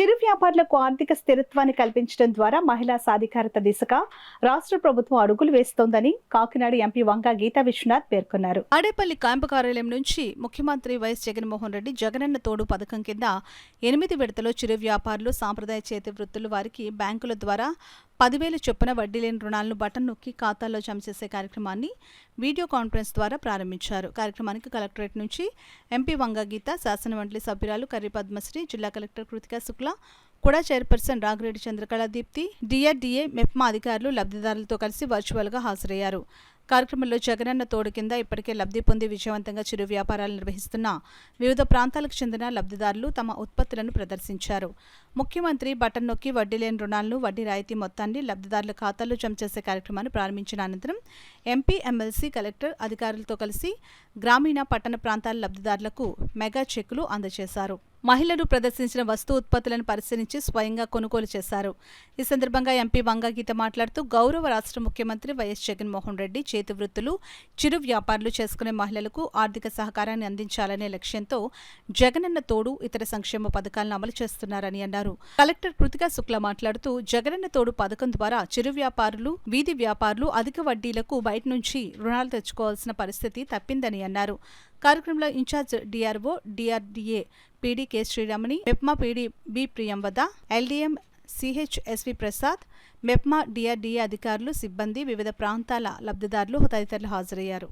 చిరు వ్యాపారులకు ఆర్థిక స్థిరత్వాన్ని కల్పించడం ద్వారా మహిళా సాధికారత దిశగా రాష్ట్ర ప్రభుత్వం అడుగులు వేస్తోందని కాకినాడ ఎంపీ వంగా గీతా విశ్వనాథ్ పేర్కొన్నారు. ఆడేపల్లి క్యాంపు కార్యాలయం నుంచి ముఖ్యమంత్రి వైఎస్ జగన్మోహన్ రెడ్డి జగనన్న తోడు పథకం కింద 8 విడతలో చిరు వ్యాపారులు, సాంప్రదాయ చేతి వృత్తులు వారికి బ్యాంకుల ద్వారా 10,000 చొప్పున వడ్డీ లేని రుణాలను బటన్ నొక్కి ఖాతాల్లో జమ చేసే కార్యక్రమాన్ని వీడియో కాన్ఫరెన్స్ ద్వారా ప్రారంభించారు. కార్యక్రమానికి కలెక్టరేట్ నుంచి ఎంపీ వంగా గీత, శాసనమండలి సభ్యురాలు కర్రి పద్మశ్రీ, జిల్లా కలెక్టర్ కృతికా శుక్లా, కూడా చైర్పర్సన్ రాగిరెడ్డి చంద్రకళ దీప్తి, డిఆర్డీఏ, మెప్మా అధికారులు లబ్ధిదారులతో కలిసి వర్చువల్గా హాజరయ్యారు. కార్యక్రమంలో జగనన్న తోడు కింద ఇప్పటికే లబ్ధి పొంది విజయవంతంగా చిరు వ్యాపారాలు నిర్వహిస్తున్న వివిధ ప్రాంతాలకు చెందిన లబ్ధిదారులు తమ ఉత్పత్తులను ప్రదర్శించారు. ముఖ్యమంత్రి బటన్ నొక్కి వడ్డీ లేని రుణాలను, వడ్డీ రాయితీ మొత్తాన్ని లబ్ధిదారుల ఖాతాల్లో జమ చేసే కార్యక్రమాన్ని ప్రారంభించిన అనంతరం ఎంపీ, ఎమ్మెల్సీ, కలెక్టర్ అధికారులతో కలిసి గ్రామీణ, పట్టణ ప్రాంతాల లబ్ధిదారులకు మెగా చెక్కులు అందజేశారు. మహిళలు ప్రదర్శించిన వస్తు ఉత్పత్తులను పరిశీలించి స్వయంగా కొనుగోలు చేశారు. ఈ సందర్భంగా ఎంపీ వంగా గీత మాట్లాడుతూ గౌరవ రాష్ట్ర ముఖ్యమంత్రి వైఎస్ జగన్మోహన్ రెడ్డి చేతి వృత్తులు, చిరు వ్యాపారులు చేసుకునే మహిళలకు ఆర్థిక సహకారాన్ని అందించాలనే లక్ష్యంతో జగనన్న తోడు, ఇతర సంక్షేమ పథకాలను అమలు చేస్తున్నారని అన్నారు. కలెక్టర్ కృతికా శుక్లా మాట్లాడుతూ జగనన్న తోడు పథకం ద్వారా చిరు వ్యాపారులు, వీధి వ్యాపారులు అధిక వడ్డీలకు బయట నుంచి రుణాలు తెచ్చుకోవాల్సిన పరిస్థితి తప్పిందని అన్నారు. కార్యక్రమంలో incharge DRO, DRDA PD K Sriramani, MEPMA PD B Priyamvada, LDM CHSV Prasad, MEPMA DRDA అధికారులు, సిబ్బంది, వివిధ ప్రాంతాల లబ్ధిదారులు తదితరులు హాజరయ్యారు.